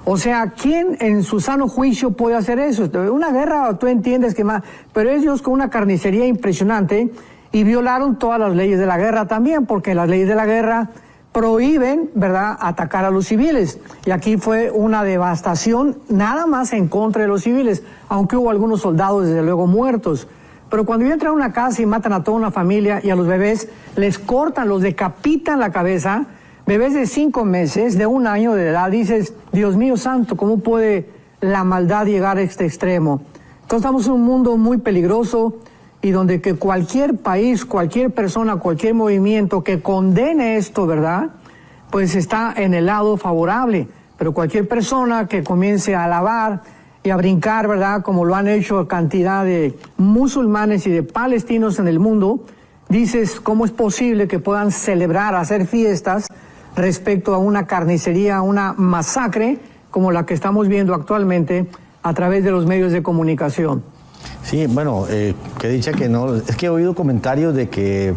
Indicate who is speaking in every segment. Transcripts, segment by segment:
Speaker 1: O sea, ¿quién en su sano juicio puede hacer eso? Una guerra, tú entiendes que más, pero ellos con una carnicería impresionante y violaron todas las leyes de la guerra también, porque las leyes de la guerra prohíben, ¿verdad?, atacar a los civiles. Y aquí fue una devastación nada más en contra de los civiles, aunque hubo algunos soldados desde luego muertos. Pero cuando entran a una casa y matan a toda una familia y a los bebés, les cortan, los decapitan la cabeza, bebés de 5 meses, de 1 año de edad, dices, Dios mío santo, ¿cómo puede la maldad llegar a este extremo? Entonces estamos en un mundo muy peligroso y donde que cualquier país, cualquier persona, cualquier movimiento que condene esto, ¿verdad?, pues está en el lado favorable. Pero cualquier persona que comience a alabar y a brincar, ¿verdad?, como lo han hecho cantidad de musulmanes y de palestinos en el mundo, dices, ¿cómo es posible que puedan celebrar, hacer fiestas respecto a una carnicería, una masacre como la que estamos viendo actualmente a través de los medios de comunicación?
Speaker 2: Sí, bueno, que dicha que no, es que he oído comentarios de que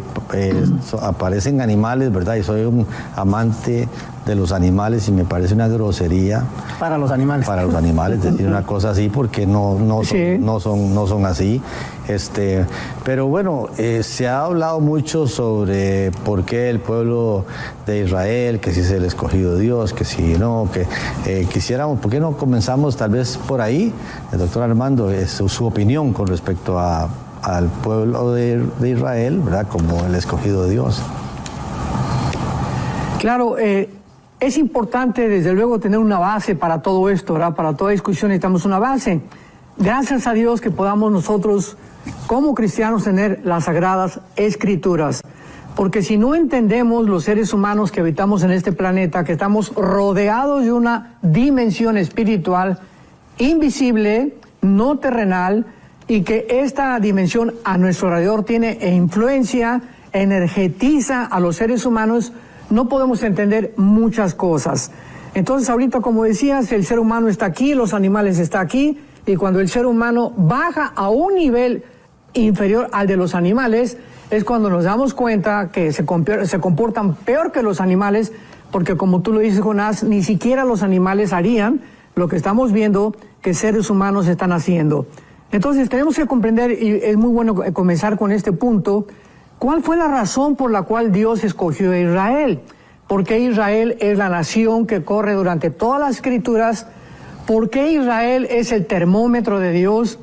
Speaker 2: aparecen animales, ¿verdad? Y soy un amante de los animales y me parece una grosería.
Speaker 3: Para los animales.
Speaker 2: Para los animales, decir una cosa así, porque no son así. Pero bueno, se ha hablado mucho sobre por qué el pueblo de Israel, que si es el escogido de Dios, que si no, que quisiéramos, ¿por qué no comenzamos tal vez por ahí? El doctor Armando, su opinión con respecto al pueblo de Israel, ¿verdad?, como el escogido de Dios.
Speaker 1: Claro, es importante desde luego tener una base para todo esto, ¿verdad? Para toda discusión necesitamos una base. Gracias a Dios que podamos nosotros como cristianos tener las Sagradas Escrituras, porque si no entendemos los seres humanos que habitamos en este planeta, que estamos rodeados de una dimensión espiritual invisible, no terrenal, y que esta dimensión a nuestro alrededor tiene influencia, energetiza a los seres humanos, no podemos entender muchas cosas. Entonces ahorita, como decías, el ser humano está aquí, los animales están aquí, y cuando el ser humano baja a un nivel inferior al de los animales, es cuando nos damos cuenta que se comportan peor que los animales, porque como tú lo dices, Jonás, ni siquiera los animales harían lo que estamos viendo que seres humanos están haciendo. Entonces tenemos que comprender, y es muy bueno comenzar con este punto, ¿cuál fue la razón por la cual Dios escogió a Israel? ¿Por qué Israel es la nación que corre durante todas las Escrituras? ¿Por qué Israel es el termómetro de Dios?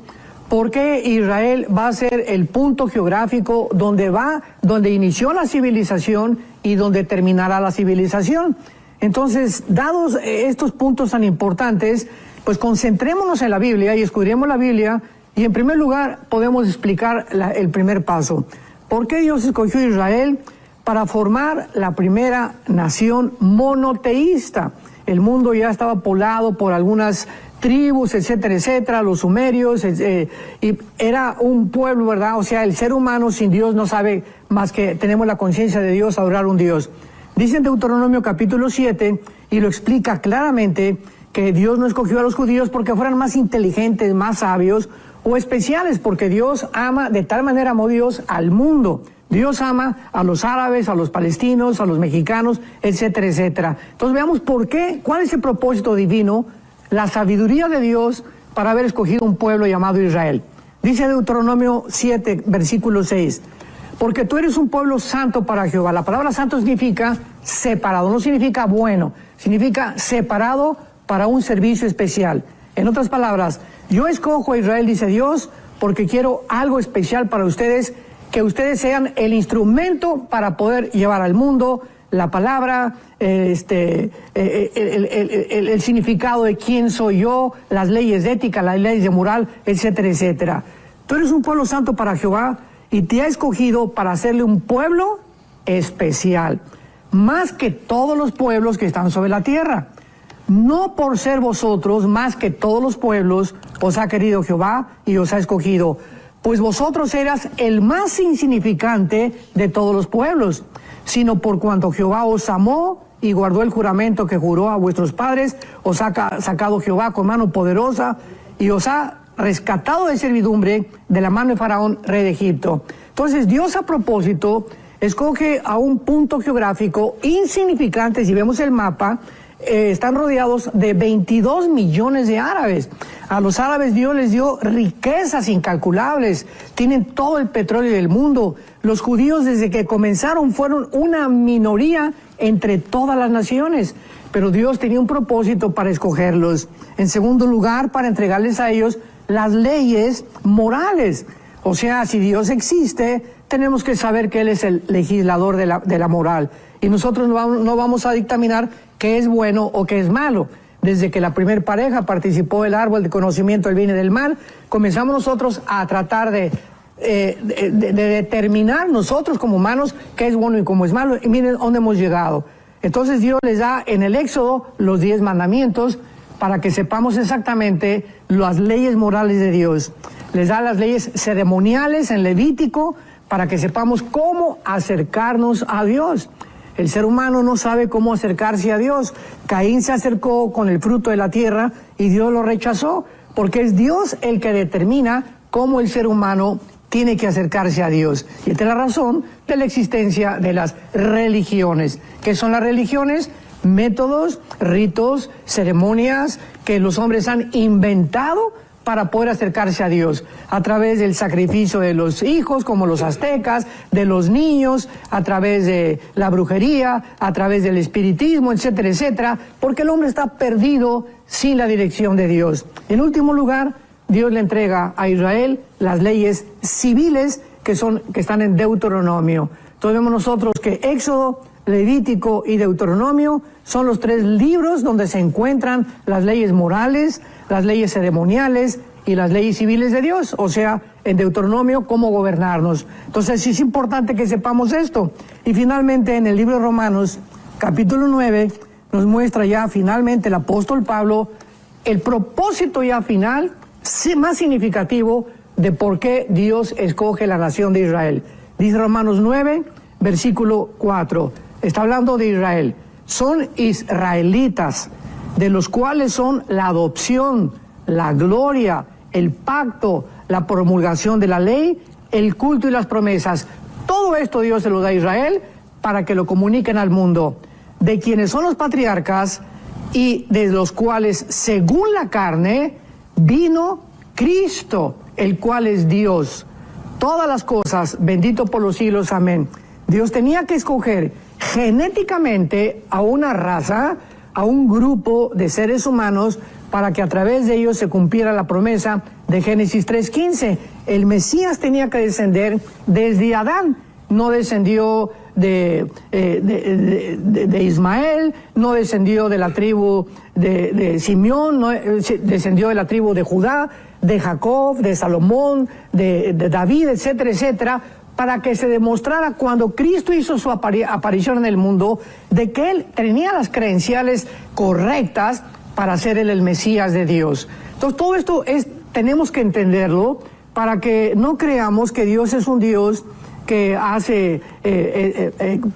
Speaker 1: ¿Por qué Israel va a ser el punto geográfico donde inició la civilización y donde terminará la civilización? Entonces, dados estos puntos tan importantes, pues concentrémonos en la Biblia y escudriemos la Biblia, y en primer lugar podemos explicar el primer paso. ¿Por qué Dios escogió a Israel? Para formar la primera nación monoteísta. El mundo ya estaba poblado por algunas tribus, etcétera, etcétera, los sumerios, y era un pueblo, ¿verdad? O sea, el ser humano sin Dios no sabe más que tenemos la conciencia de Dios, adorar a un Dios. Dice en Deuteronomio capítulo 7, y lo explica claramente, que Dios no escogió a los judíos porque fueran más inteligentes, más sabios o especiales, porque Dios ama, de tal manera amó Dios al mundo. Dios ama a los árabes, a los palestinos, a los mexicanos, etcétera, etcétera. Entonces veamos por qué, cuál es el propósito divino, la sabiduría de Dios para haber escogido un pueblo llamado Israel. Dice Deuteronomio 7, versículo 6, porque tú eres un pueblo santo para Jehová. La palabra santo significa separado, no significa bueno, significa separado para un servicio especial. En otras palabras, yo escojo a Israel, dice Dios, porque quiero algo especial para ustedes, que ustedes sean el instrumento para poder llevar al mundo la palabra, el significado de quién soy yo, las leyes de ética, las leyes de moral, etcétera, etcétera. Tú eres un pueblo santo para Jehová y te ha escogido para hacerle un pueblo especial, más que todos los pueblos que están sobre la tierra. No por ser vosotros más que todos los pueblos os ha querido Jehová y os ha escogido, pues vosotros eras el más insignificante de todos los pueblos, sino por cuanto Jehová os amó y guardó el juramento que juró a vuestros padres, os ha sacado Jehová con mano poderosa y os ha rescatado de servidumbre de la mano de Faraón, rey de Egipto. Entonces Dios, a propósito, escoge a un punto geográfico insignificante, si vemos el mapa, están rodeados de 22 millones de árabes. A los árabes Dios les dio riquezas incalculables, tienen todo el petróleo del mundo. Los judíos desde que comenzaron fueron una minoría entre todas las naciones, pero Dios tenía un propósito para escogerlos. En segundo lugar, para entregarles a ellos las leyes morales. O sea, si Dios existe, tenemos que saber que Él es el legislador de la moral. Y nosotros no vamos a dictaminar qué es bueno o qué es malo. Desde que la primer pareja participó del árbol de conocimiento del bien y del mal, comenzamos nosotros a tratar de determinar nosotros como humanos qué es bueno y cómo es malo. Y miren dónde hemos llegado. Entonces Dios les da en el Éxodo los 10 mandamientos para que sepamos exactamente las leyes morales de Dios. Les da las leyes ceremoniales en Levítico para que sepamos cómo acercarnos a Dios. El ser humano no sabe cómo acercarse a Dios. Caín se acercó con el fruto de la tierra y Dios lo rechazó, porque es Dios el que determina cómo el ser humano tiene que acercarse a Dios. Y esta es la razón de la existencia de las religiones. ¿Qué son las religiones? Métodos, ritos, ceremonias que los hombres han inventado para poder acercarse a Dios, a través del sacrificio de los hijos, como los aztecas, de los niños, a través de la brujería, a través del espiritismo, etcétera, etcétera, porque el hombre está perdido sin la dirección de Dios. En último lugar, Dios le entrega a Israel las leyes civiles que están en Deuteronomio. Entonces vemos nosotros que Éxodo, Levítico y Deuteronomio son los 3 libros donde se encuentran las leyes morales, las leyes ceremoniales y las leyes civiles de Dios, o sea, en Deuteronomio, cómo gobernarnos. Entonces sí es importante que sepamos esto. Y finalmente en el libro de Romanos, capítulo 9, nos muestra ya finalmente el apóstol Pablo el propósito ya final, más significativo, de por qué Dios escoge la nación de Israel. Dice Romanos 9, versículo 4, está hablando de Israel. Son israelitas, de los cuales son la adopción, la gloria, el pacto, la promulgación de la ley, el culto y las promesas. Todo esto Dios se lo da a Israel para que lo comuniquen al mundo, de quienes son los patriarcas y de los cuales, según la carne, vino Cristo, el cual es Dios. Todas las cosas, bendito por los siglos, amén. Dios tenía que escoger genéticamente a una raza, a un grupo de seres humanos, para que a través de ellos se cumpliera la promesa de Génesis 3:15. El Mesías tenía que descender desde Adán, no descendió de Ismael, no descendió de la tribu de Simeón, no descendió de la tribu de Judá, de Jacob, de Salomón, de David, etcétera, etcétera, para que se demostrara cuando Cristo hizo su aparición en el mundo, de que Él tenía las credenciales correctas para ser el Mesías de Dios. Entonces todo esto tenemos que entenderlo para que no creamos que Dios es un Dios que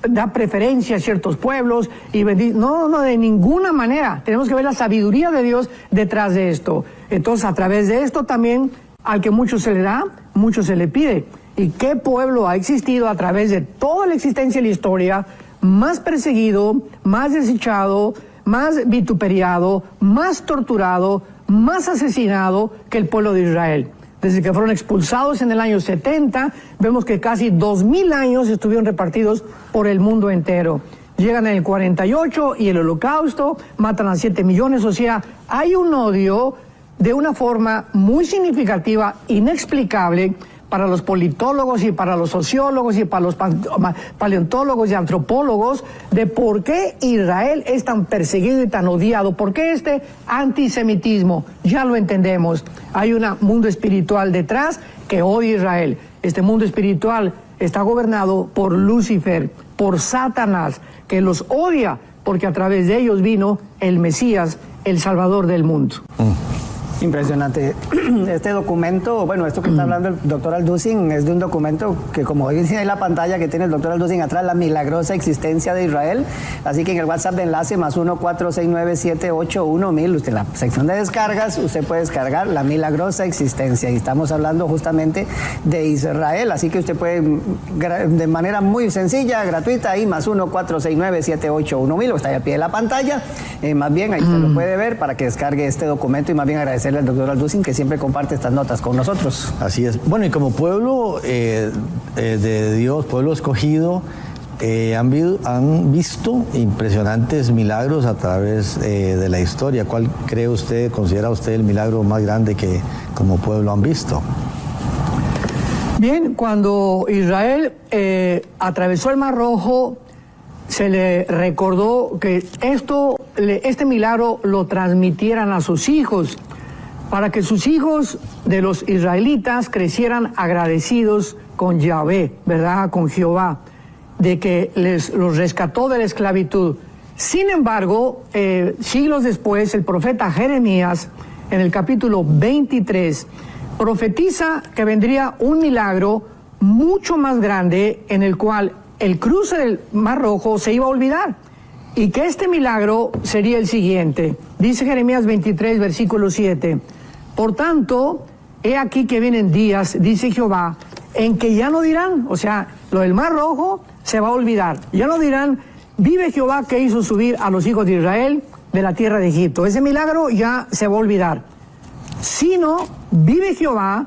Speaker 1: da preferencia a ciertos pueblos y no, de ninguna manera. Tenemos que ver la sabiduría de Dios detrás de esto. Entonces, a través de esto también, al que mucho se le da, mucho se le pide. ¿Y qué pueblo ha existido a través de toda la existencia y la historia más perseguido, más desechado, más vituperiado, más torturado, más asesinado que el pueblo de Israel? Desde que fueron expulsados en el año 70, vemos que casi 2000 años estuvieron repartidos por el mundo entero. Llegan en el 48 y el Holocausto, matan a 7 millones, o sea, hay un odio de una forma muy significativa, inexplicable, para los politólogos y para los sociólogos y para los paleontólogos y antropólogos, de por qué Israel es tan perseguido y tan odiado. ¿Por qué este antisemitismo? Ya lo entendemos. Hay un mundo espiritual detrás que odia a Israel. Este mundo espiritual está gobernado por Lucifer, por Satanás, que los odia porque a través de ellos vino el Mesías, el Salvador del mundo.
Speaker 3: Impresionante. Este documento, bueno, esto que está hablando el doctor Alducin es de un documento que, como dice ahí la pantalla que tiene el doctor Alducin atrás, la milagrosa existencia de Israel. Así que en el WhatsApp de enlace +1 469-781-1000, usted en la sección de descargas, usted puede descargar la milagrosa existencia. Y estamos hablando justamente de Israel. Así que usted puede, de manera muy sencilla, gratuita, ahí +1 469-781-1000, está ahí a pie de la pantalla. Más bien, ahí usted lo puede ver para que descargue este documento y más bien agradecerle al doctor Alducin que siempre comparte estas notas con nosotros.
Speaker 2: Así es. Bueno, y como pueblo de Dios, pueblo escogido, han visto impresionantes milagros a través de la historia. ¿Cuál cree usted, considera usted el milagro más grande que como pueblo han visto?
Speaker 1: Bien, cuando Israel atravesó el Mar Rojo, se le recordó que este milagro lo transmitieran a sus hijos, para que sus hijos de los israelitas crecieran agradecidos con Yahvé, ¿verdad? Con Jehová, de que los rescató de la esclavitud. Sin embargo, siglos después, el profeta Jeremías, en el capítulo 23, profetiza que vendría un milagro mucho más grande en el cual el cruce del Mar Rojo se iba a olvidar, y que este milagro sería el siguiente. Dice Jeremías 23, versículo 7, por tanto, he aquí que vienen días, dice Jehová, en que ya no dirán, o sea, lo del Mar Rojo se va a olvidar, ya no dirán, vive Jehová que hizo subir a los hijos de Israel de la tierra de Egipto, ese milagro ya se va a olvidar, sino, vive Jehová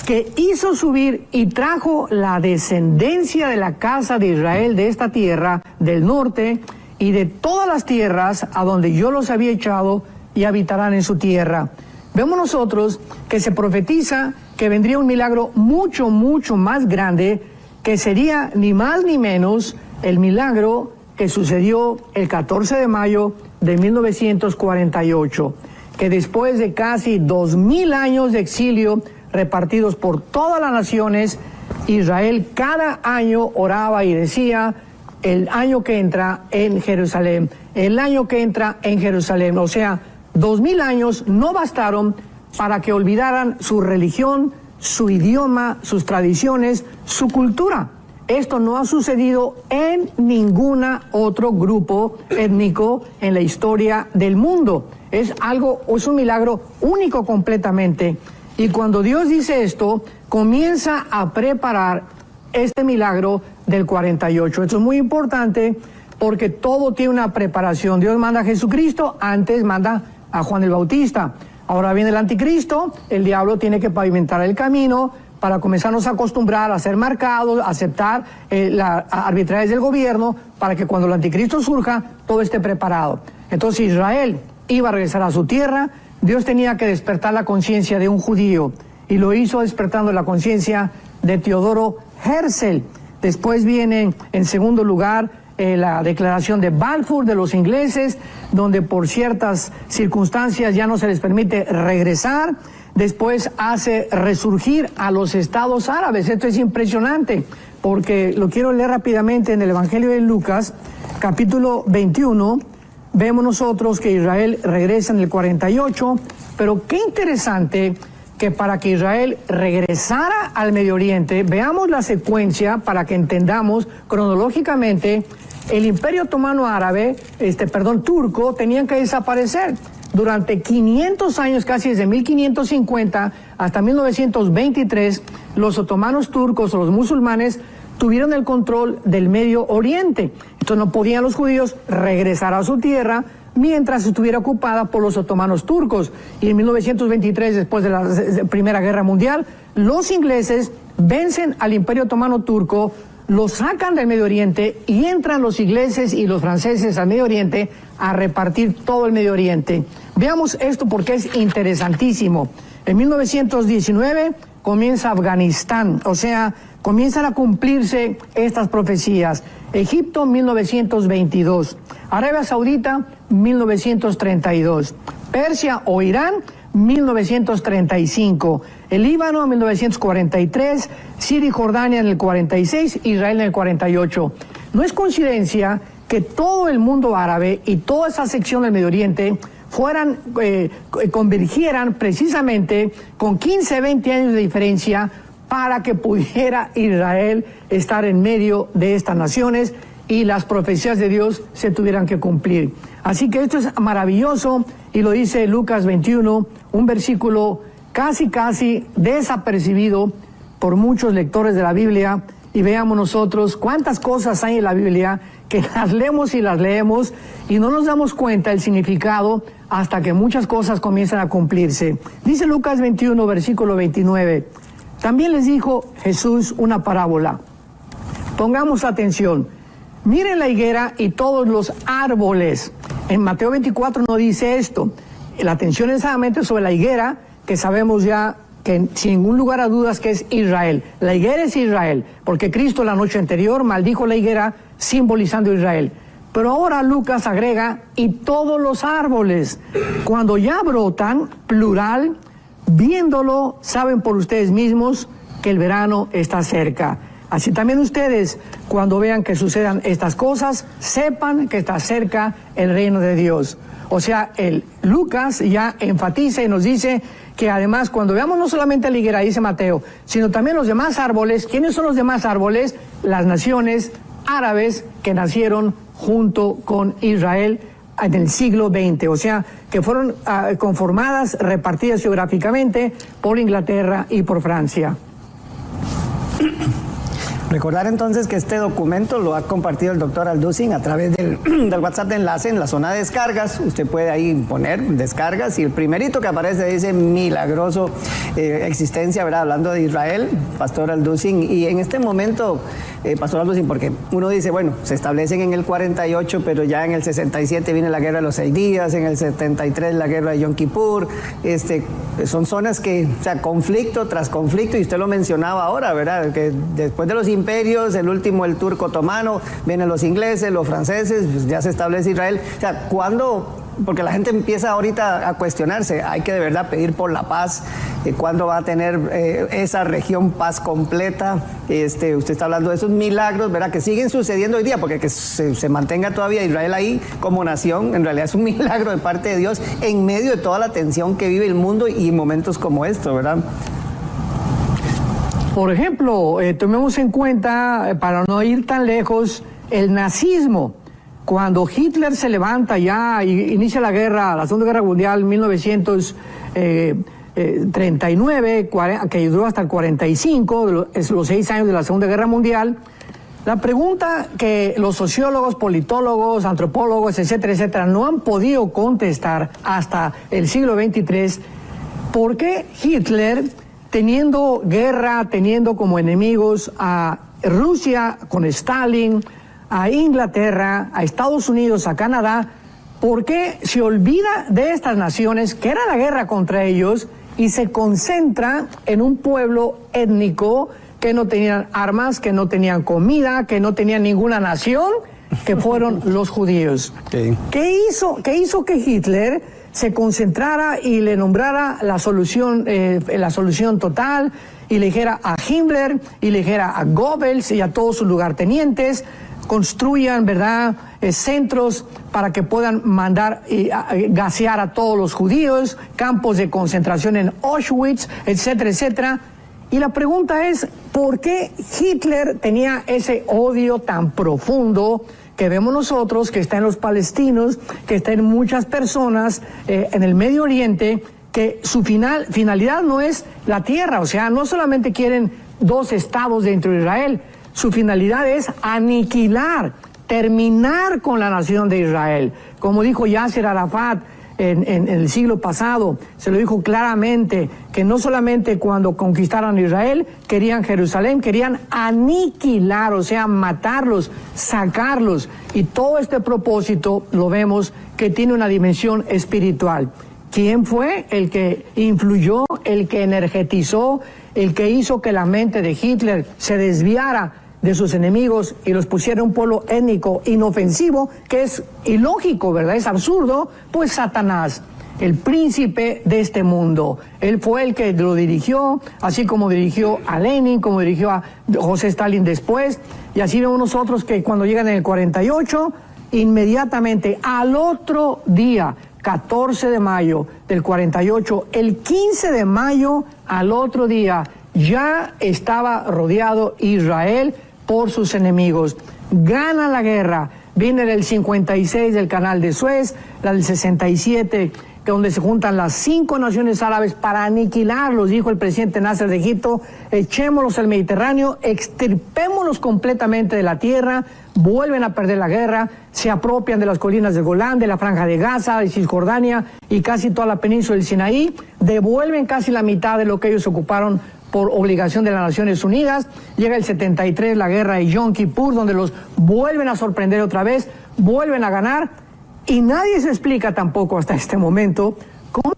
Speaker 1: que hizo subir y trajo la descendencia de la casa de Israel de esta tierra, del norte, y de todas las tierras a donde yo los había echado, y habitarán en su tierra. Vemos nosotros que se profetiza que vendría un milagro mucho, mucho más grande, que sería ni más ni menos el milagro que sucedió el 14 de mayo de 1948, que después de casi 2000 años de exilio, repartidos por todas las naciones, Israel cada año oraba y decía, el año que entra en Jerusalén, el año que entra en Jerusalén. O sea, 2000 años no bastaron para que olvidaran su religión, su idioma, sus tradiciones, su cultura. Esto no ha sucedido en ningún otro grupo étnico en la historia del mundo. Es un milagro único completamente. Y cuando Dios dice esto, comienza a preparar este milagro del 48. Esto es muy importante porque todo tiene una preparación. Dios manda a Jesucristo, antes manda a Juan el Bautista. Ahora viene el anticristo, el diablo tiene que pavimentar el camino para comenzarnos a acostumbrar a ser marcados, a aceptar las arbitrariedades del gobierno, para que cuando el anticristo surja, todo esté preparado. Entonces Israel iba a regresar a su tierra. Dios tenía que despertar la conciencia de un judío, y lo hizo despertando la conciencia de Teodoro Herzl. Después viene, en segundo lugar, la declaración de Balfour de los ingleses, donde por ciertas circunstancias ya no se les permite regresar. Después hace resurgir a los estados árabes. Esto es impresionante, porque lo quiero leer rápidamente en el Evangelio de Lucas, capítulo 21, vemos nosotros que Israel regresa en el 48, pero qué interesante que para que Israel regresara al Medio Oriente, veamos la secuencia para que entendamos cronológicamente, el Imperio Otomano Árabe, turco, tenían que desaparecer. Durante 500 años, casi desde 1550 hasta 1923, los otomanos turcos o los musulmanes tuvieron el control del Medio Oriente. Entonces no podían los judíos regresar a su tierra mientras estuviera ocupada por los otomanos turcos. Y en 1923, después de la Primera Guerra Mundial, los ingleses vencen al Imperio Otomano Turco, lo sacan del Medio Oriente y entran los ingleses y los franceses al Medio Oriente a repartir todo el Medio Oriente. Veamos esto porque es interesantísimo. En 1919 comienza Afganistán, o sea, comienzan a cumplirse estas profecías. Egipto, 1922. Arabia Saudita, 1932. Persia o Irán, 1935. El Líbano, 1943. Siria y Jordania en el 46. Israel en el 48. No es coincidencia que todo el mundo árabe y toda esa sección del Medio Oriente convergieran precisamente con 15, 20 años de diferencia para que pudiera Israel estar en medio de estas naciones y las profecías de Dios se tuvieran que cumplir. Así que esto es maravilloso y lo dice Lucas 21, un versículo casi desapercibido por muchos lectores de la Biblia, y veamos nosotros cuántas cosas hay en la Biblia que las leemos y no nos damos cuenta del significado hasta que muchas cosas comienzan a cumplirse. Dice Lucas 21, versículo 29, también les dijo Jesús una parábola. Pongamos atención. Miren la higuera y todos los árboles. En Mateo 24 no dice esto. La atención es solamente sobre la higuera, que sabemos ya que sin ningún lugar a dudas que es Israel. La higuera es Israel, porque Cristo la noche anterior maldijo la higuera simbolizando Israel. Pero ahora Lucas agrega, y todos los árboles, cuando ya brotan, plural, viéndolo, saben por ustedes mismos que el verano está cerca. Así también ustedes, cuando vean que sucedan estas cosas, sepan que está cerca el reino de Dios. O sea, Lucas ya enfatiza y nos dice que además cuando veamos no solamente la higuera, dice Mateo, sino también los demás árboles. ¿Quiénes son los demás árboles? Las naciones árabes que nacieron junto con Israel en el siglo XX, o sea, que fueron conformadas, repartidas geográficamente por Inglaterra y por Francia.
Speaker 3: Recordar entonces que este documento lo ha compartido el doctor Alducin a través del WhatsApp de enlace en la zona de descargas. Usted puede ahí poner descargas y el primerito que aparece dice milagroso existencia, ¿verdad? Hablando de Israel, Pastor Alducin. Y en este momento, Pastor Alducin, porque uno dice, bueno, se establecen en el 48, pero ya en el 67 viene la guerra de los 6 días, en el 73 la guerra de Yom Kippur. Son zonas que, o sea, conflicto tras conflicto, y usted lo mencionaba ahora, ¿verdad? Que después de los imperios, el último el turco otomano, vienen los ingleses, los franceses, pues ya se establece Israel. O sea, ¿cuándo? Porque la gente empieza ahorita a cuestionarse, hay que de verdad pedir por la paz, ¿cuándo va a tener esa región paz completa? Usted está hablando de esos milagros, ¿verdad? Que siguen sucediendo hoy día, porque que se mantenga todavía Israel ahí como nación, en realidad es un milagro de parte de Dios en medio de toda la tensión que vive el mundo y momentos como esto, ¿verdad?
Speaker 1: Por ejemplo, tomemos en cuenta, para no ir tan lejos, el nazismo. Cuando Hitler se levanta ya y inicia la Segunda Guerra Mundial, 1939, que duró hasta el 45, los 6 años de la Segunda Guerra Mundial, la pregunta que los sociólogos, politólogos, antropólogos, etcétera, no han podido contestar hasta el siglo XXIII, ¿por qué Hitler, teniendo guerra, teniendo como enemigos a Rusia con Stalin, a Inglaterra, a Estados Unidos, a Canadá, ¿por qué se olvida de estas naciones, que era la guerra contra ellos, y se concentra en un pueblo étnico que no tenían armas, que no tenían comida, que no tenían ninguna nación, que fueron los judíos?
Speaker 2: Sí.
Speaker 1: ¿Qué hizo que Hitler se concentrara y le nombrara la solución total, y le dijera a Himmler, y le dijera a Goebbels y a todos sus lugartenientes, construyan, ¿verdad?, centros para que puedan mandar y gasear a todos los judíos, campos de concentración en Auschwitz, etcétera? Y la pregunta es, ¿por qué Hitler tenía ese odio tan profundo que vemos nosotros, que está en los palestinos, que está en muchas personas en el Medio Oriente, que su finalidad no es la tierra? O sea, no solamente quieren 2 estados dentro de Israel, su finalidad es aniquilar, terminar con la nación de Israel. Como dijo Yasser Arafat en el siglo pasado, se lo dijo claramente, que no solamente cuando conquistaron Israel querían Jerusalén, querían aniquilar, o sea, matarlos, sacarlos. Y todo este propósito lo vemos que tiene una dimensión espiritual. ¿Quién fue el que influyó, el que energetizó, el que hizo que la mente de Hitler se desviara de sus enemigos y los pusiera un pueblo étnico inofensivo, que es ilógico, ¿verdad? Es absurdo? Pues Satanás, el príncipe de este mundo. Él fue el que lo dirigió, así como dirigió a Lenin, como dirigió a José Stalin después, y así vemos nosotros que cuando llegan en el 48, inmediatamente al otro día, 14 de mayo del 48, el 15 de mayo, al otro día, ya estaba rodeado Israel por sus enemigos. Gana la guerra. Viene del 56 del Canal de Suez, la del 67, donde se juntan las 5 naciones árabes para aniquilarlos, dijo el presidente Nasser de Egipto. Echémoslos al Mediterráneo, extirpémoslos completamente de la tierra. Vuelven a perder la guerra, se apropian de las colinas de Golán, de la Franja de Gaza, de Cisjordania y casi toda la península del Sinaí. Devuelven casi la mitad de lo que ellos ocuparon por obligación de las Naciones Unidas. Llega el 73, la guerra de Yom Kippur, donde los vuelven a sorprender otra vez, vuelven a ganar, y nadie se explica tampoco hasta este momento cómo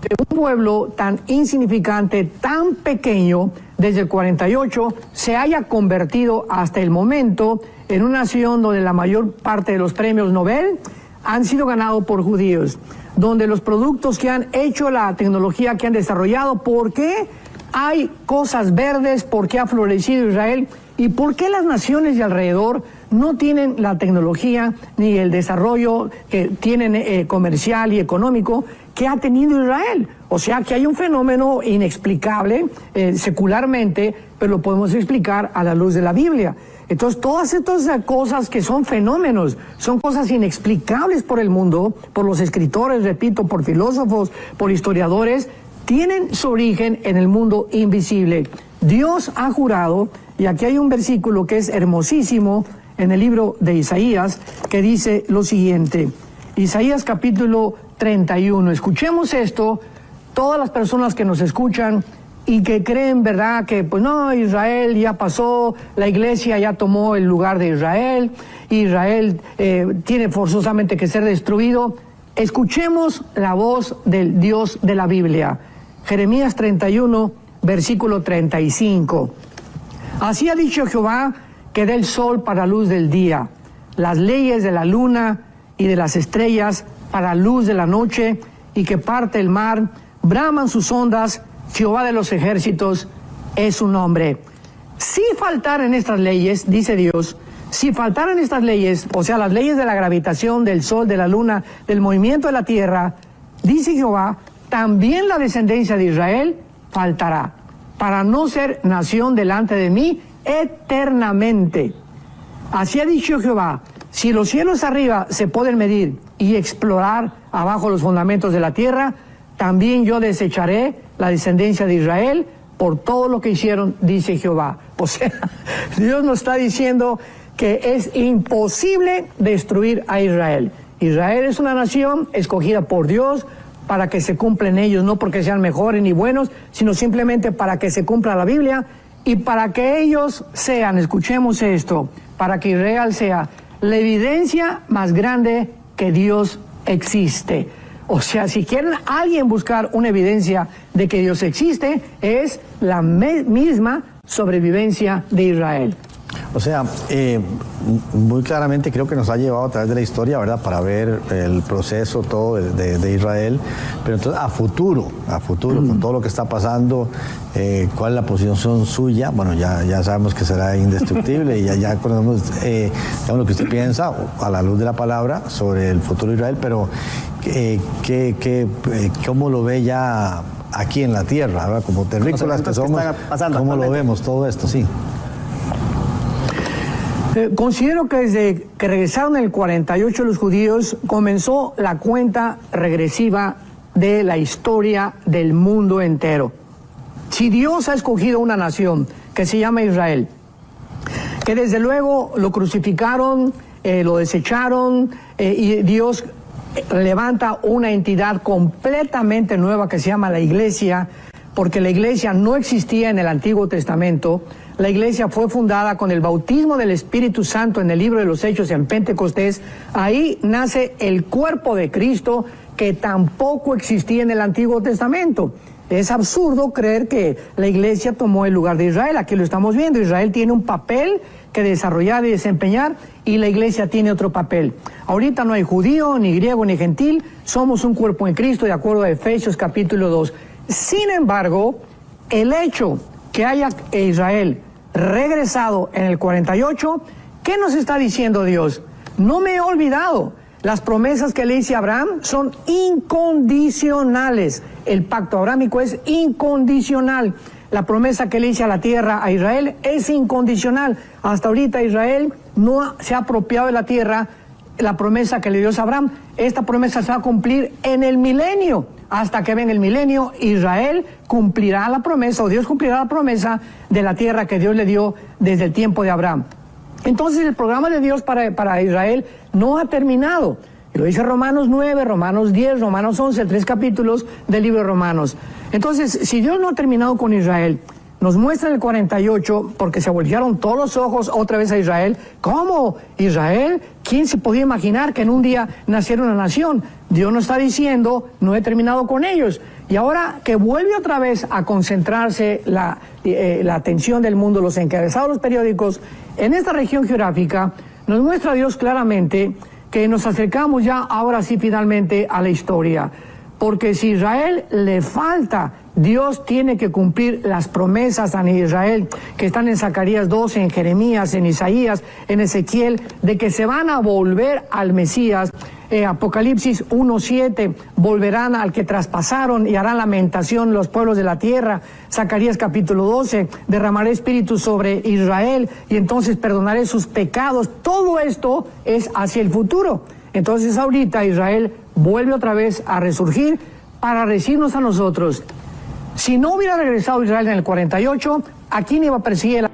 Speaker 1: un pueblo tan insignificante, tan pequeño, desde el 48, se haya convertido hasta el momento en una nación donde la mayor parte de los premios Nobel han sido ganados por judíos, donde los productos que han hecho, la tecnología que han desarrollado, ¿por qué hay cosas verdes? ¿Por qué ha florecido Israel? ¿Y por qué las naciones de alrededor no tienen la tecnología ni el desarrollo que tienen comercial y económico que ha tenido Israel? O sea que hay un fenómeno inexplicable secularmente, pero lo podemos explicar a la luz de la Biblia. Entonces, todas estas cosas que son fenómenos, son cosas inexplicables por el mundo, por los escritores, repito, por filósofos, por historiadores, tienen su origen en el mundo invisible. Dios ha jurado, y aquí hay un versículo que es hermosísimo en el libro de Isaías, que dice lo siguiente. Isaías capítulo 31. Escuchemos esto, todas las personas que nos escuchan y que creen, ¿verdad?, que pues no, Israel ya pasó, la iglesia ya tomó el lugar de Israel, Israel tiene forzosamente que ser destruido. Escuchemos la voz del Dios de la Biblia. Jeremías 31, versículo 35. Así ha dicho Jehová, que dé el sol para luz del día, las leyes de la luna y de las estrellas para luz de la noche, y que parte el mar, braman sus ondas, Jehová de los ejércitos es su nombre. Si faltaran estas leyes, dice Dios, si faltaran estas leyes, o sea, las leyes de la gravitación, del sol, de la luna, del movimiento de la tierra, dice Jehová, también la descendencia de Israel faltará, para no ser nación delante de mí eternamente. Así ha dicho Jehová, si los cielos arriba se pueden medir y explorar abajo los fundamentos de la tierra, también yo desecharé la descendencia de Israel por todo lo que hicieron, dice Jehová. O sea, Dios nos está diciendo que es imposible destruir a Israel. Israel es una nación escogida por Dios para que se cumplan ellos, no porque sean mejores ni buenos, sino simplemente para que se cumpla la Biblia y para que ellos sean, escuchemos esto, para que Israel sea la evidencia más grande que Dios existe. O sea, si quieren alguien buscar una evidencia de que Dios existe, es la misma sobrevivencia de Israel.
Speaker 2: O sea, muy claramente creo que nos ha llevado a través de la historia, ¿verdad?, para ver el proceso todo de Israel, pero entonces a futuro, con todo lo que está pasando, cuál es la posición suya. Bueno, ya sabemos que será indestructible y ya conocemos lo que usted piensa a la luz de la palabra sobre el futuro de Israel, pero ¿cómo lo ve ya aquí en la tierra, ¿verdad? Como terrícolas que somos, ¿cómo lo vemos todo esto? Sí.
Speaker 1: Considero que desde que regresaron en el 48 los judíos, comenzó la cuenta regresiva de la historia del mundo entero. Si Dios ha escogido una nación que se llama Israel, que desde luego lo crucificaron, lo desecharon, y Dios levanta una entidad completamente nueva que se llama la Iglesia, porque la Iglesia no existía en el Antiguo Testamento. La Iglesia fue fundada con el bautismo del Espíritu Santo en el libro de los Hechos en Pentecostés. Ahí nace el cuerpo de Cristo, que tampoco existía en el Antiguo Testamento. Es absurdo creer que la Iglesia tomó el lugar de Israel. Aquí lo estamos viendo. Israel tiene un papel que desarrollar y desempeñar, y la Iglesia tiene otro papel. Ahorita no hay judío, ni griego, ni gentil. Somos un cuerpo en Cristo, de acuerdo a Efesios capítulo 2. Sin embargo, el hecho que haya Israel regresado en el 48, ¿qué nos está diciendo Dios? No me he olvidado. Las promesas que le hice a Abraham son incondicionales. El pacto abrámico es incondicional. La promesa que le hice a la tierra a Israel es incondicional. Hasta ahorita Israel no se ha apropiado de la tierra, la promesa que le dio a Abraham. Esta promesa se va a cumplir en el milenio. Hasta que venga el milenio, Israel cumplirá la promesa, o Dios cumplirá la promesa de la tierra que Dios le dio desde el tiempo de Abraham. Entonces el programa de Dios para Israel no ha terminado. Lo dice Romanos 9, Romanos 10, Romanos 11, 3 capítulos del libro de Romanos. Entonces, si Dios no ha terminado con Israel, nos muestra en el 48, porque se voltearon todos los ojos otra vez a Israel. ¿Cómo? ¿Israel? ¿Quién se podía imaginar que en un día naciera una nación? Dios nos está diciendo, no he terminado con ellos. Y ahora que vuelve otra vez a concentrarse la atención del mundo, los encabezados, los periódicos, en esta región geográfica, nos muestra Dios claramente que nos acercamos ya ahora sí finalmente a la historia. Porque si Israel le falta, Dios tiene que cumplir las promesas a Israel que están en Zacarías 12, en Jeremías, en Isaías, en Ezequiel, de que se van a volver al Mesías. Apocalipsis 1:7, volverán al que traspasaron y harán lamentación los pueblos de la tierra. Zacarías capítulo 12, derramaré espíritu sobre Israel y entonces perdonaré sus pecados. Todo esto es hacia el futuro. Entonces ahorita Israel vuelve otra vez a resurgir para decirnos a nosotros, si no hubiera regresado Israel en el 48, ¿a quién iba a perseguir?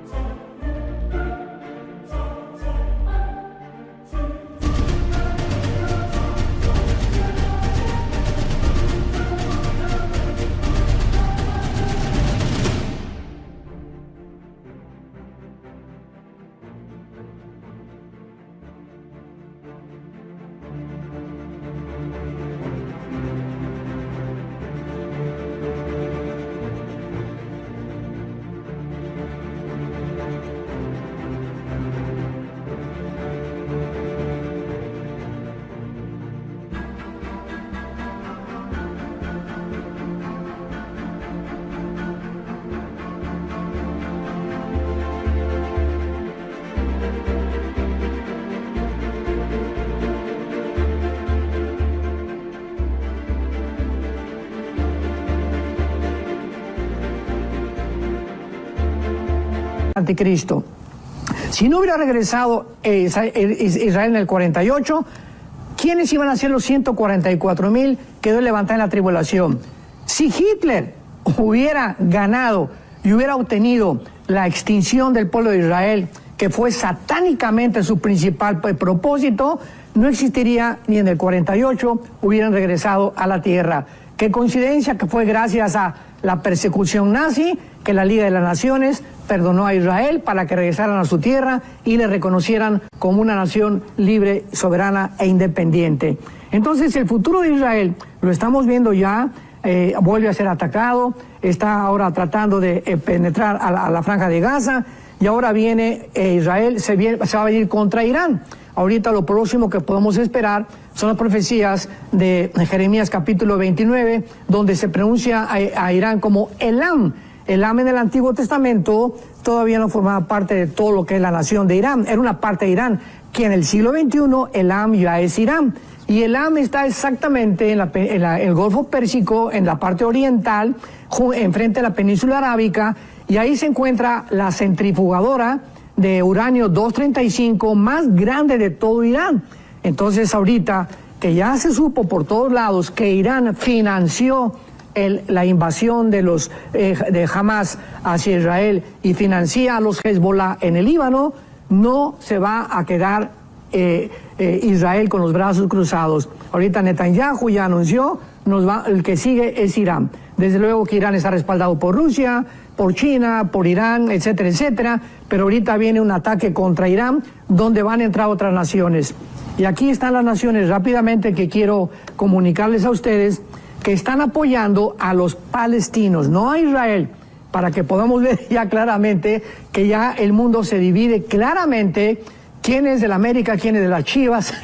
Speaker 1: Anticristo. Si no hubiera regresado Israel en el 48, ¿quiénes iban a ser los 144,000 que Dios levantó en la tribulación? Si Hitler hubiera ganado y hubiera obtenido la extinción del pueblo de Israel, que fue satánicamente su principal propósito, no existiría ni en el 48, hubieran regresado a la tierra. Qué coincidencia que fue gracias a la persecución nazi que la Liga de las Naciones perdonó a Israel para que regresaran a su tierra y le reconocieran como una nación libre, soberana e independiente. Entonces el futuro de Israel lo estamos viendo ya, vuelve a ser atacado, está ahora tratando de penetrar a la franja de Gaza y ahora viene Israel, se va a venir contra Irán. Ahorita lo próximo que podemos esperar son las profecías de Jeremías capítulo 29, donde se pronuncia a Irán como Elam. Elam en el Antiguo Testamento todavía no formaba parte de todo lo que es la nación de Irán, era una parte de Irán, que en el siglo XXI Elam ya es Irán. Y Elam está exactamente en el Golfo Pérsico, en la parte oriental, enfrente de la península arábica, y ahí se encuentra la centrifugadora de uranio 235 más grande de todo Irán. Entonces ahorita que ya se supo por todos lados que Irán financió la invasión de Hamas hacia Israel y financia a los Hezbollah en el Líbano, no se va a quedar Israel con los brazos cruzados. Ahorita Netanyahu ya anunció, el que sigue es Irán. Desde luego que Irán está respaldado por Rusia, por China, por Irán, etcétera, etcétera, pero ahorita viene un ataque contra Irán donde van a entrar otras naciones. Y aquí están las naciones rápidamente que quiero comunicarles a ustedes que están apoyando a los palestinos, no a Israel, para que podamos ver ya claramente que ya el mundo se divide claramente quién es del América, quién es de las Chivas,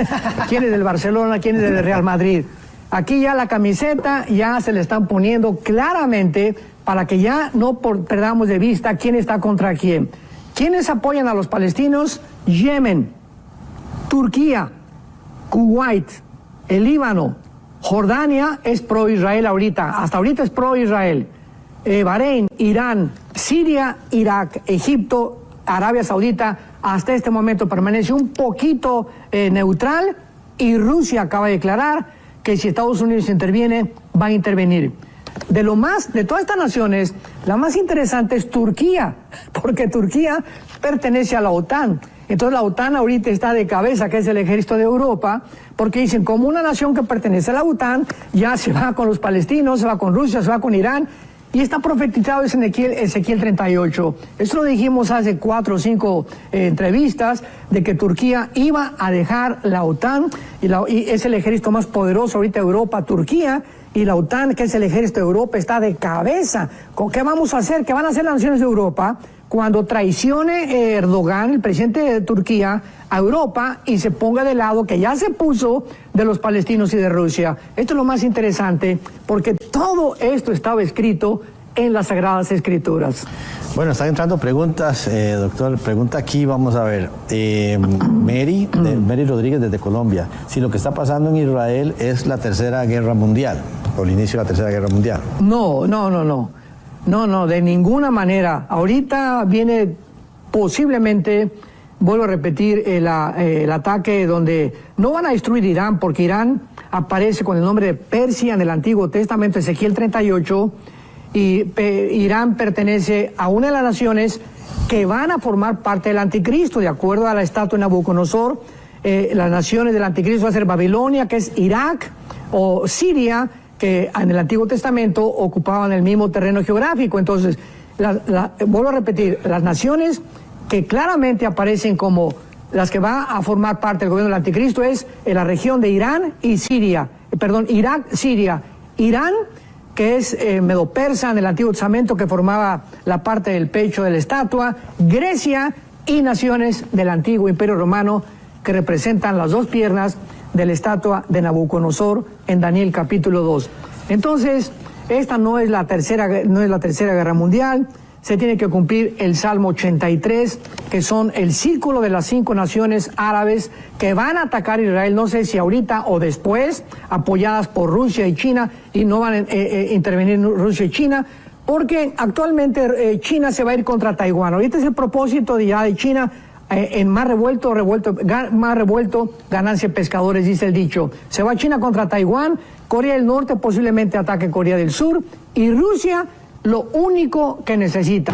Speaker 1: quién es del Barcelona, quién es del Real Madrid. Aquí ya la camiseta ya se le están poniendo claramente para que ya no perdamos de vista quién está contra Kuwait, el Líbano, Jordania es pro-Israel ahorita, hasta ahorita es pro-Israel. Bahrein, Irán, Siria, Irak, Egipto, Arabia Saudita, hasta este momento permanece un poquito neutral, y Rusia acaba de declarar que si Estados Unidos interviene, va a intervenir. De todas estas naciones, la más interesante es Turquía, porque Turquía pertenece a la OTAN. Entonces la OTAN ahorita está de cabeza, que es el ejército de Europa, porque dicen, como una nación que pertenece a la OTAN, ya se va con los palestinos, se va con Rusia, se va con Irán, y está profetizado en Ezequiel 38. Eso lo dijimos hace 4 o 5 entrevistas, de que Turquía iba a dejar la OTAN, y es el ejército más poderoso ahorita de Europa, Turquía, y la OTAN, que es el ejército de Europa, está de cabeza. ¿Qué vamos a hacer? ¿Qué van a hacer las naciones de Europa cuando traicione Erdogan, el presidente de Turquía, a Europa y se ponga de lado, que ya se puso, de los palestinos y de Rusia? Esto es lo más interesante, porque todo esto estaba escrito en las Sagradas Escrituras.
Speaker 2: Bueno, están entrando preguntas, doctor. Pregunta aquí, vamos a ver. Mary Rodríguez desde Colombia. Si lo que está pasando en Israel es la Tercera Guerra Mundial, o el inicio de la Tercera Guerra Mundial.
Speaker 1: No, de ninguna manera. Ahorita viene posiblemente, vuelvo a repetir, el ataque donde no van a destruir Irán, porque Irán aparece con el nombre de Persia en el Antiguo Testamento, Ezequiel 38, y Irán pertenece a una de las naciones que van a formar parte del anticristo, de acuerdo a la estatua de Nabucodonosor. Las naciones del anticristo va a ser Babilonia, que es Irak, o Siria, que en el Antiguo Testamento ocupaban el mismo terreno geográfico. Entonces, vuelvo a repetir, las naciones que claramente aparecen como las que van a formar parte del gobierno del anticristo es en la región de Irán y Siria, Irak, Siria, Irán, que es medo-persa en el Antiguo Testamento, que formaba la parte del pecho de la estatua, Grecia, y naciones del Antiguo Imperio Romano, que representan las dos piernas de la estatua de Nabucodonosor en Daniel capítulo 2. Entonces, esta no es la tercera guerra mundial. Se tiene que cumplir el Salmo 83, que son el círculo de las 5 naciones árabes que van a atacar a Israel, no sé si ahorita o después, apoyadas por Rusia y China, y no van a intervenir Rusia y China, porque actualmente China se va a ir contra Taiwán. Ahorita es el propósito de China, en más revuelto, ganancia pescadores, dice el dicho. Se va China contra Taiwán, Corea del Norte posiblemente ataque Corea del Sur, y Rusia lo único que necesita.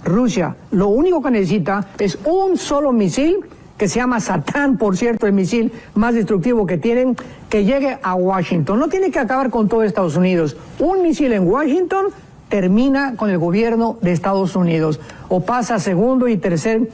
Speaker 1: Rusia lo único que necesita es un solo misil, que se llama Satán, por cierto, el misil más destructivo que tienen, que llegue a Washington. No tiene que acabar con todo Estados Unidos. Un misil en Washington termina con el gobierno de Estados Unidos, o pasa a segundo y tercer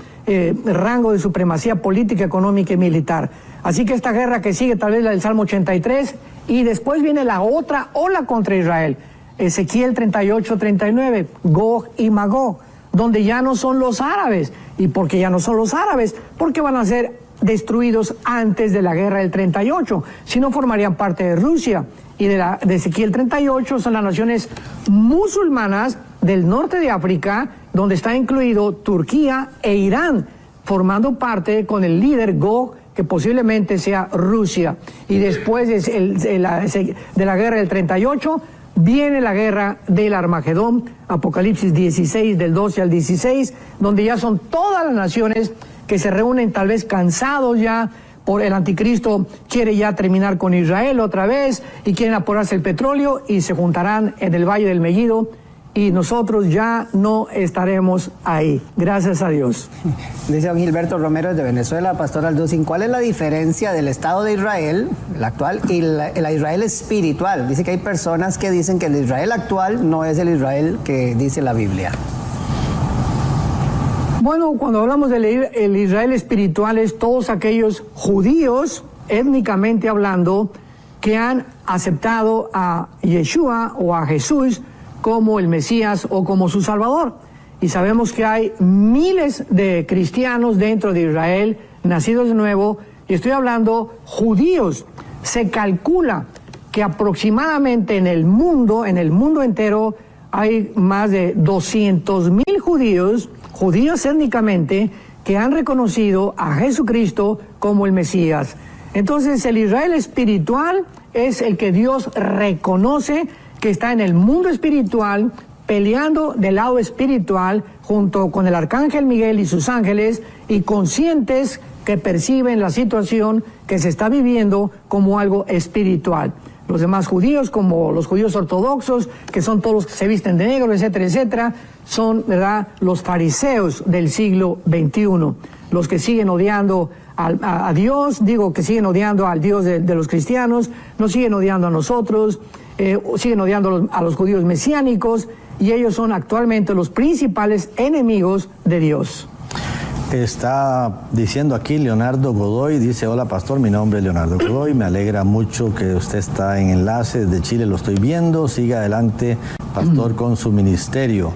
Speaker 1: rango de supremacía política, económica y militar. Así que esta guerra que sigue, tal vez la del Salmo 83, y después viene la otra ola contra Israel. Ezequiel 38-39, Gog y Magog, donde ya no son los árabes. ¿Y por qué ya no son los árabes? Porque van a ser destruidos antes de la guerra del 38, si no formarían parte de Rusia. Y de Ezequiel 38 son las naciones musulmanas del norte de África, donde está incluido Turquía e Irán, formando parte con el líder Gog, que posiblemente sea Rusia. Y después de la guerra del 38, viene la guerra del Armagedón, Apocalipsis 16, del 12 al 16, donde ya son todas las naciones que se reúnen tal vez cansados ya por el anticristo quiere ya terminar con Israel otra vez y quieren apurarse el petróleo y se juntarán en el Valle del Megiddo y nosotros ya no estaremos ahí. Gracias a Dios.
Speaker 3: Dice don Gilberto Romero de Venezuela, Pastor Alducin, ¿cuál es la diferencia del Estado de Israel, el actual, y la Israel espiritual? Dice que hay personas que dicen que el Israel actual no es el Israel que dice la Biblia.
Speaker 1: Bueno, cuando hablamos del el Israel espiritual es todos aquellos judíos, étnicamente hablando, que han aceptado a Yeshua o a Jesús como el Mesías o como su Salvador. Y sabemos que hay miles de cristianos dentro de Israel, nacidos de nuevo, y estoy hablando judíos. Se calcula que aproximadamente en el mundo entero, hay más de 200,000 judíos étnicamente, que han reconocido a Jesucristo como el Mesías. Entonces, el Israel espiritual es el que Dios reconoce que está en el mundo espiritual, peleando del lado espiritual junto con el arcángel Miguel y sus ángeles, y conscientes que perciben la situación que se está viviendo como algo espiritual. Los demás judíos, como los judíos ortodoxos, que son todos los que se visten de negro, etcétera, etcétera, son, ¿verdad?, los fariseos del siglo XXI, los que siguen odiando a Dios, digo que siguen odiando al Dios de los cristianos, nos siguen odiando a nosotros, siguen odiando a los judíos mesiánicos, y ellos son actualmente los principales enemigos de Dios.
Speaker 2: Está diciendo aquí Leonardo Godoy, dice: hola pastor, mi nombre es Leonardo Godoy, me alegra mucho que usted está en enlace, desde Chile lo estoy viendo, siga adelante pastor con su ministerio.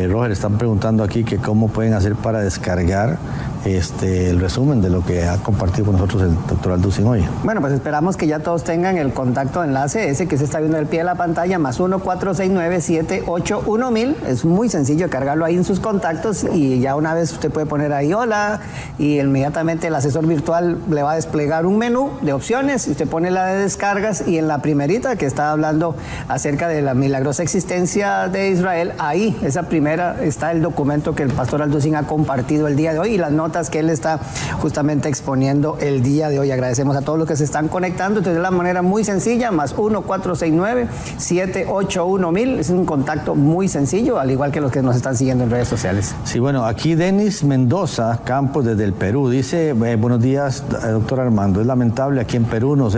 Speaker 2: Roger, están preguntando aquí que cómo pueden hacer para descargar el resumen de lo que ha compartido con nosotros el doctor Alducin hoy.
Speaker 3: Bueno, pues esperamos que ya todos tengan el contacto enlace, ese que se está viendo al pie de la pantalla, +1 469 781 1000. Es muy sencillo cargarlo ahí en sus contactos, y ya una vez usted puede poner ahí hola, y inmediatamente el asesor virtual le va a desplegar un menú de opciones. Usted pone la de descargas, y en la primerita que está hablando acerca de la milagrosa existencia de Israel, ahí, esa primera, está el documento que el pastor Alducin ha compartido el día de hoy y las notas que él está justamente exponiendo el día de hoy. Agradecemos a todos los que se están conectando. Entonces, de la manera muy sencilla, +1 469 781 1000. Es un contacto muy sencillo, al igual que los que nos están siguiendo en redes sociales.
Speaker 2: Sí, bueno, aquí Denis Mendoza Campos desde el Perú dice: buenos días, doctor Armando. Es lamentable, aquí en Perú nos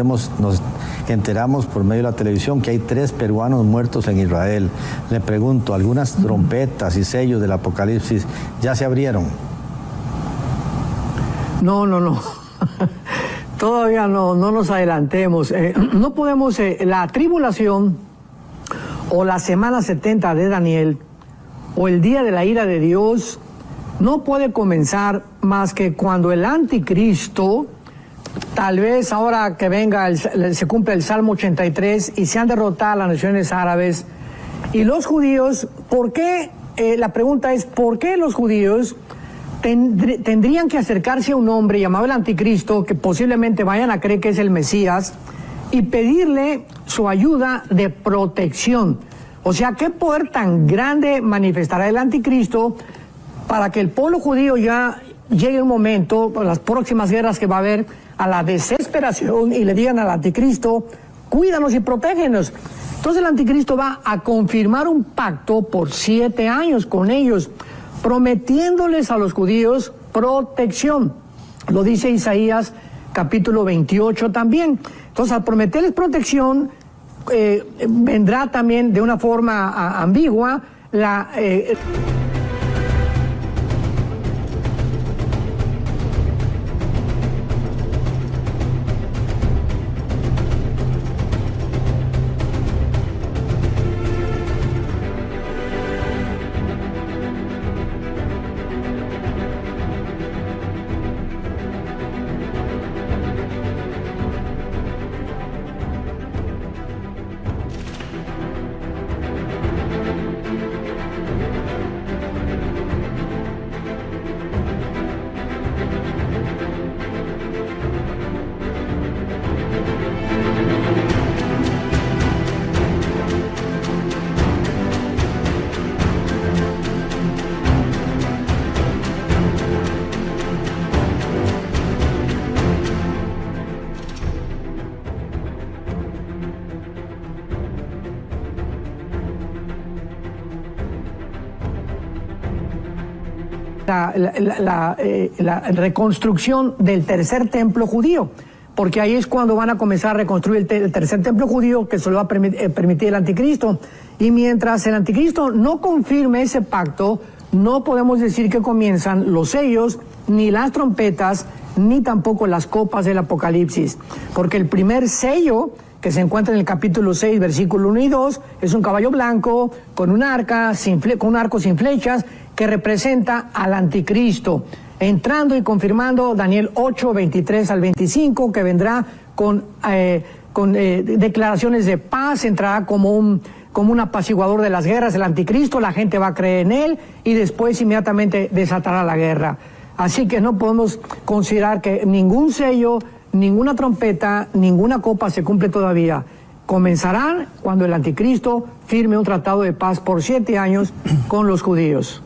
Speaker 2: enteramos por medio de la televisión que hay 3 peruanos muertos en Israel. Le pregunto, ¿algunas trompetas y sellos del Apocalipsis ya se abrieron?
Speaker 1: No. Todavía no nos adelantemos. No podemos, la tribulación o la semana 70 de Daniel o el día de la ira de Dios no puede comenzar más que cuando el anticristo, tal vez ahora que venga, se cumple el Salmo 83 y se han derrotado las naciones árabes y los judíos. ¿Por qué? La pregunta es, ¿por qué los judíos tendrían que acercarse a un hombre llamado el anticristo, que posiblemente vayan a creer que es el Mesías, y pedirle su ayuda de protección? O sea, ¿qué poder tan grande manifestará el anticristo para que el pueblo judío ya llegue un momento, las próximas guerras que va a haber, a la desesperación y le digan al anticristo: cuídanos y protégenos? Entonces el anticristo va a confirmar un pacto por 7 años con ellos, prometiéndoles a los judíos protección. Lo dice Isaías capítulo 28 también. Entonces, al prometerles protección, vendrá también de una forma ambigua la... la reconstrucción del tercer templo judío, porque ahí es cuando van a comenzar a reconstruir el tercer templo judío, que se lo va a permitir el anticristo. Y mientras el anticristo no confirme ese pacto, no podemos decir que comienzan los sellos, ni las trompetas, ni tampoco las copas del Apocalipsis, porque el primer sello, que se encuentra en el capítulo 6, versículo 1 y 2, es un caballo blanco con un arco sin flechas, que representa al anticristo, entrando y confirmando Daniel 8, 23 al 25, que vendrá con declaraciones de paz, entrará como un apaciguador de las guerras, el anticristo, la gente va a creer en él y después inmediatamente desatará la guerra. Así que no podemos considerar que ningún sello, ninguna trompeta, ninguna copa se cumple todavía. Comenzarán cuando el anticristo firme un tratado de paz por 7 años con los judíos.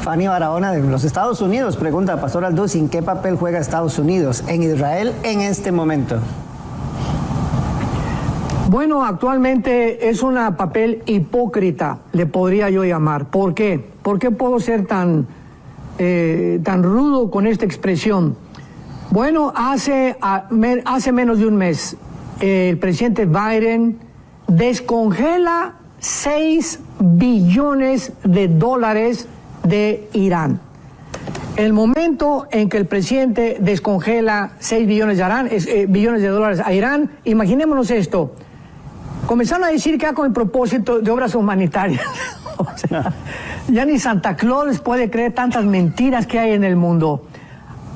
Speaker 3: Fanny Barahona de los Estados Unidos pregunta, Pastor Alducin, ¿qué papel juega Estados Unidos en Israel en este momento?
Speaker 1: Bueno, actualmente es un papel hipócrita, le podría yo llamar. ¿Por qué? ¿Por qué puedo ser tan rudo con esta expresión? Bueno, hace menos de un mes, el presidente Biden descongela $6 billones de Irán. El momento en que el presidente descongela $6 billones de dólares a Irán, imaginémonos esto. Comenzaron a decir que con el propósito de obras humanitarias. O sea, ya ni Santa Claus puede creer tantas mentiras que hay en el mundo.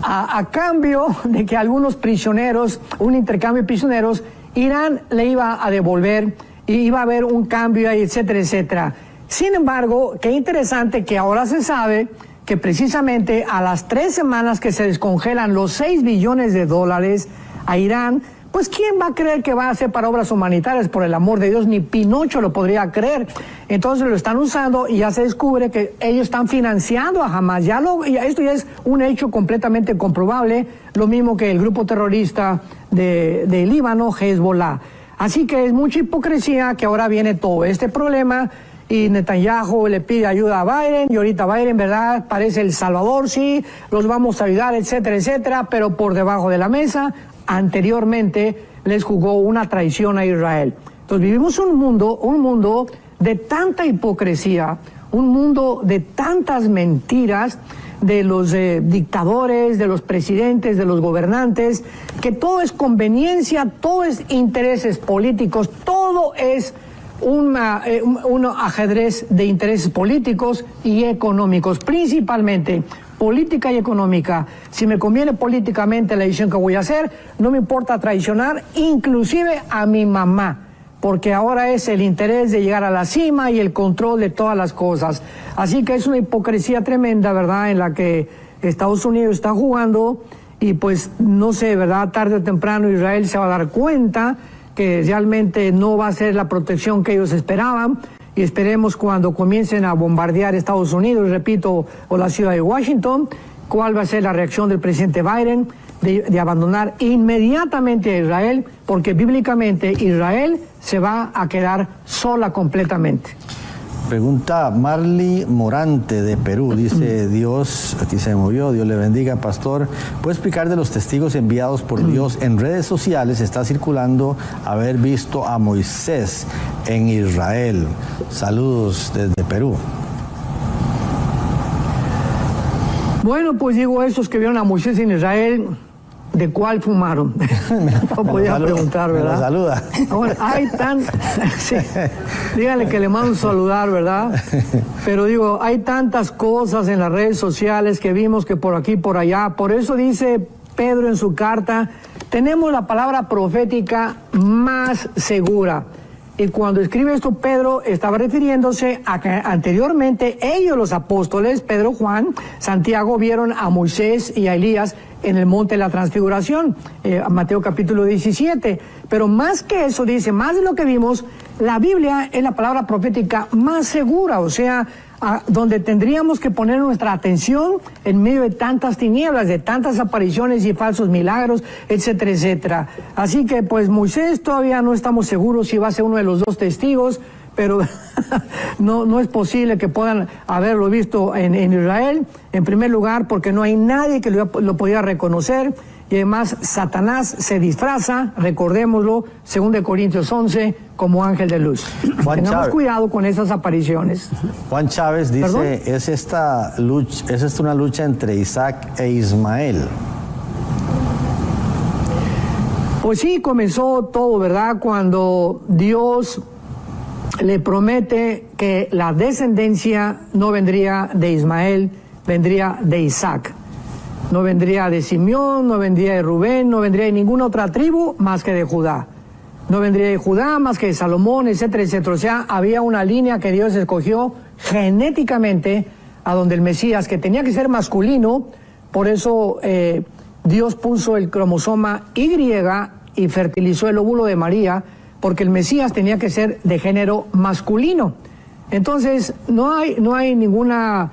Speaker 1: A cambio de que algunos prisioneros, un intercambio de prisioneros, Irán le iba a devolver y iba a haber un cambio ahí, etcétera, etcétera. Sin embargo, qué interesante que ahora se sabe que precisamente a las 3 semanas que se descongelan los $6 billones de dólares a Irán, pues ¿quién va a creer que va a ser para obras humanitarias? Por el amor de Dios, ni Pinocho lo podría creer. Entonces lo están usando y ya se descubre que ellos están financiando a Hamas. Esto ya es un hecho completamente comprobable, lo mismo que el grupo terrorista de Líbano, Hezbollah. Así que es mucha hipocresía que ahora viene todo este problema y Netanyahu le pide ayuda a Biden y ahorita Biden, ¿verdad? Parece el Salvador, sí, los vamos a ayudar, etcétera, etcétera, pero por debajo de la mesa, anteriormente les jugó una traición a Israel. Entonces vivimos un mundo de tanta hipocresía, un mundo de tantas mentiras de los dictadores, de los presidentes, de los gobernantes, que todo es conveniencia, todo es intereses políticos, todo es un ajedrez de intereses políticos y económicos, principalmente política y económica. Si me conviene políticamente la decisión que voy a hacer, no me importa traicionar inclusive a mi mamá, porque ahora es el interés de llegar a la cima y el control de todas las cosas. Así que es una hipocresía tremenda, ¿verdad?, en la que Estados Unidos está jugando y pues no sé, ¿verdad?, tarde o temprano Israel se va a dar cuenta que realmente no va a ser la protección que ellos esperaban y esperemos cuando comiencen a bombardear Estados Unidos, repito, o la ciudad de Washington, cuál va a ser la reacción del presidente Biden de abandonar inmediatamente a Israel, porque bíblicamente Israel se va a quedar sola completamente.
Speaker 2: Pregunta Marley Morante de Perú, dice Dios, aquí se movió, Dios le bendiga, pastor. ¿Puede explicar de los testigos enviados por Dios en redes sociales? Está circulando haber visto a Moisés en Israel. Saludos desde Perú.
Speaker 1: Bueno, pues digo, esos que vieron a Moisés en Israel, ¿de cuál fumaron? No podía preguntar, ¿verdad?
Speaker 2: Me saluda.
Speaker 1: Ahora, sí, dígale que le mando un saludar, ¿verdad? Pero digo, hay tantas cosas en las redes sociales que vimos que por aquí, por allá. Por eso dice Pedro en su carta, tenemos la palabra profética más segura. Y cuando escribe esto, Pedro estaba refiriéndose a que anteriormente ellos, los apóstoles, Pedro, Juan, Santiago, vieron a Moisés y a Elías en el monte de la transfiguración, Mateo capítulo 17. Pero más que eso, dice, más de lo que vimos, la Biblia es la palabra profética más segura, o sea, donde tendríamos que poner nuestra atención en medio de tantas tinieblas, de tantas apariciones y falsos milagros, etcétera, etcétera. Así que pues Moisés todavía no estamos seguros si va a ser uno de los 2 testigos, pero no es posible que puedan haberlo visto en Israel, en primer lugar porque no hay nadie que lo pudiera reconocer, y además Satanás se disfraza, recordémoslo, 2 Corintios 11, como ángel de luz. Tengamos cuidado con esas apariciones.
Speaker 2: Juan Chávez dice,
Speaker 1: ¿Perdón?
Speaker 2: ¿es esta una lucha entre Isaac e Ismael?
Speaker 1: Pues sí, comenzó todo, ¿verdad? Cuando Dios le promete que la descendencia no vendría de Ismael, vendría de Isaac. No vendría de Simeón, no vendría de Rubén, no vendría de ninguna otra tribu más que de Judá. No vendría de Judá más que de Salomón, etcétera, etcétera. O sea, había una línea que Dios escogió genéticamente a donde el Mesías, que tenía que ser masculino, por eso Dios puso el cromosoma Y y fertilizó el óvulo de María, porque el Mesías tenía que ser de género masculino. Entonces, no hay ninguna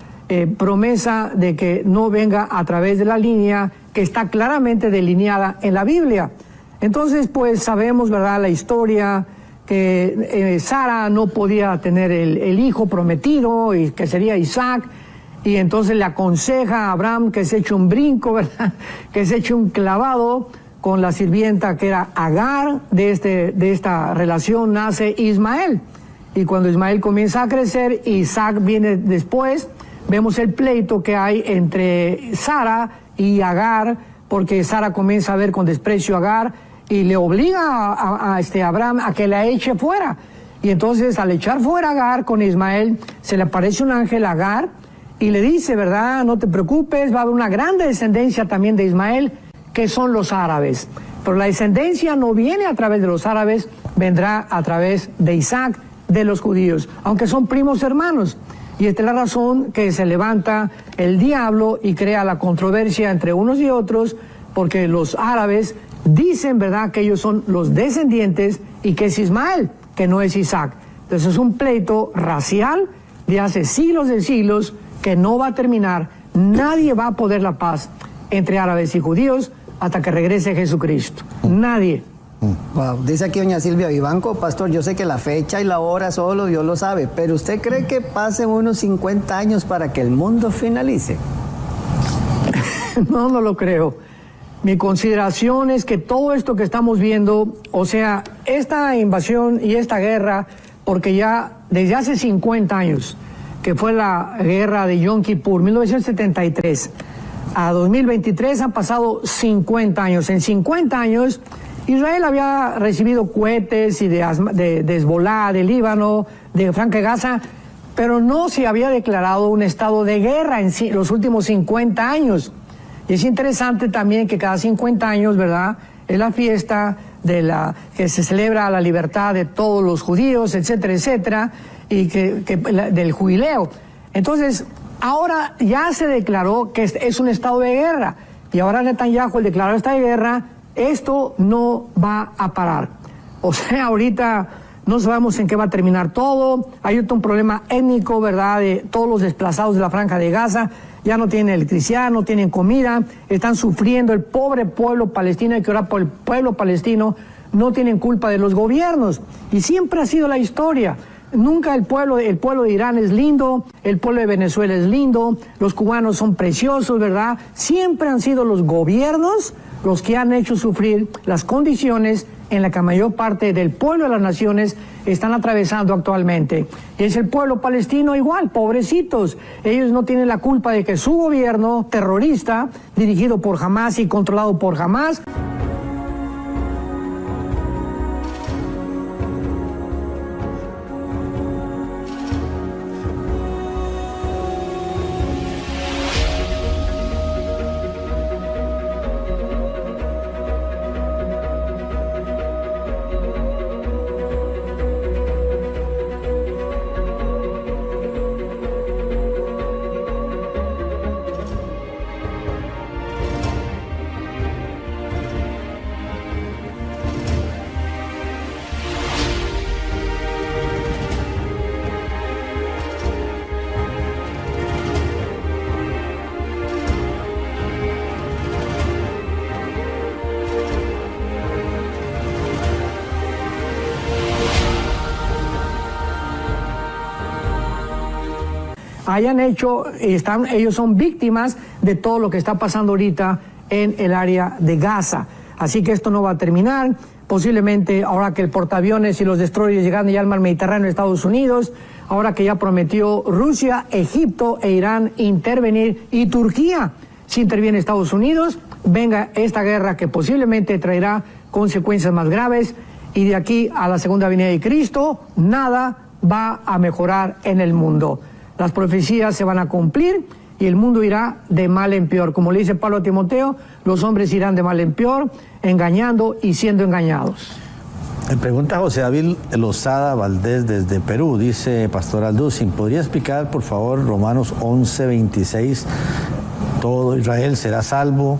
Speaker 1: promesa de que no venga a través de la línea que está claramente delineada en la Biblia. Entonces, pues sabemos, ¿verdad?, la historia que Sara no podía tener el hijo prometido, y que sería Isaac, y entonces le aconseja a Abraham que se eche un brinco, ¿verdad?, que se eche un clavado con la sirvienta que era Agar. De esta relación nace Ismael, y cuando Ismael comienza a crecer, Isaac viene después. Vemos el pleito que hay entre Sara y Agar, porque Sara comienza a ver con desprecio a Agar y le obliga a Abraham a que la eche fuera. Y entonces, al echar fuera a Agar con Ismael, se le aparece un ángel a Agar y le dice, ¿verdad?, no te preocupes, va a haber una gran descendencia también de Ismael, que son los árabes. Pero la descendencia no viene a través de los árabes, vendrá a través de Isaac, de los judíos, aunque son primos hermanos. Y esta es la razón que se levanta el diablo y crea la controversia entre unos y otros, porque los árabes dicen, ¿verdad?, que ellos son los descendientes y que es Ismael, que no es Isaac. Entonces es un pleito racial de hace siglos de siglos que no va a terminar. Nadie va a poder la paz entre árabes y judíos hasta que regrese Jesucristo. Nadie.
Speaker 3: Wow. Dice aquí doña Silvia Vivanco, pastor, yo sé que la fecha y la hora solo Dios lo sabe, pero ¿usted cree que pasen unos 50 años para que el mundo finalice?
Speaker 1: No lo creo. Mi consideración es que todo esto que estamos viendo, o sea, esta invasión y esta guerra, porque ya desde hace 50 años, que fue la guerra de Yom Kippur, 1973, a 2023 han pasado 50 años. En 50 años, Israel había recibido cohetes y de Hezbolá, de Líbano, de Franja de Gaza, pero no se había declarado un estado de guerra en los últimos 50 años. Y es interesante también que cada 50 años, ¿verdad?, es la fiesta que se celebra la libertad de todos los judíos, etcétera, etcétera, y del jubileo. Entonces, ahora ya se declaró que es un estado de guerra, y ahora Netanyahu, al declarar estado de guerra, esto no va a parar. O sea, ahorita no sabemos en qué va a terminar todo. Hay un problema étnico, ¿verdad?, de todos los desplazados de la Franja de Gaza. Ya no tienen electricidad, no tienen comida, están sufriendo el pobre pueblo palestino. Hay que orar por el pueblo palestino. No tienen culpa de los gobiernos. Y siempre ha sido la historia. Nunca el pueblo de Irán es lindo, el pueblo de Venezuela es lindo, los cubanos son preciosos, ¿verdad? Siempre han sido los gobiernos los que han hecho sufrir las condiciones en la que la mayor parte del pueblo de las naciones están atravesando actualmente. Y es el pueblo palestino igual, pobrecitos. Ellos no tienen la culpa de que su gobierno terrorista, dirigido por Hamás y controlado por Hamás, hayan hecho, ellos son víctimas de todo lo que está pasando ahorita en el área de Gaza. Así que esto no va a terminar. Posiblemente ahora que el portaaviones y los destroyers llegan ya al mar Mediterráneo de Estados Unidos, ahora que ya prometió Rusia, Egipto e Irán intervenir, y Turquía, si interviene Estados Unidos, venga esta guerra que posiblemente traerá consecuencias más graves, y de aquí a la segunda venida de Cristo, nada va a mejorar en el mundo. Las profecías se van a cumplir y el mundo irá de mal en peor. Como le dice Pablo a Timoteo, los hombres irán de mal en peor, engañando y siendo engañados.
Speaker 2: Me pregunta José David Lozada Valdés desde Perú, dice Pastor Alducin, ¿podría explicar por favor Romanos 11:26? ¿Todo Israel será salvo?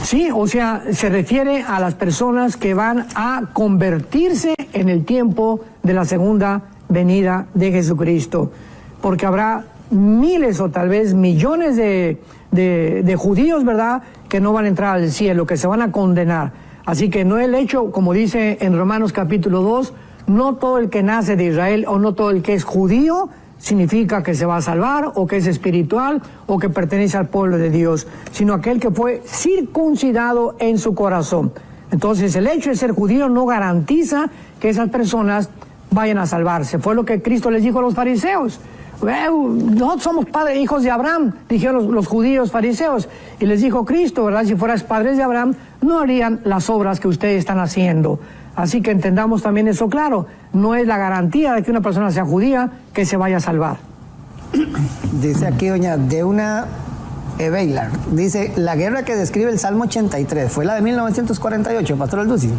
Speaker 1: Sí, o sea, se refiere a las personas que van a convertirse en el tiempo de la segunda venida de Jesucristo, porque habrá miles o tal vez millones de judíos, ¿verdad?, que no van a entrar al cielo, que se van a condenar. Así que no el hecho, como dice en Romanos capítulo 2, no todo el que nace de Israel o no todo el que es judío significa que se va a salvar o que es espiritual o que pertenece al pueblo de Dios, sino aquel que fue circuncidado en su corazón. Entonces el hecho de ser judío no garantiza que esas personas vayan a salvarse. Fue lo que Cristo les dijo a los fariseos. Nosotros somos padres, hijos de Abraham, dijeron los judíos fariseos, y les dijo Cristo, ¿verdad? Si fueras padres de Abraham, no harían las obras que ustedes están haciendo. Así que entendamos también eso claro, no es la garantía de que una persona sea judía que se vaya a salvar.
Speaker 3: Dice aquí doña Deuna Ebeilar, dice, la guerra que describe el Salmo 83, ¿fue la de 1948, Pastor Alducin?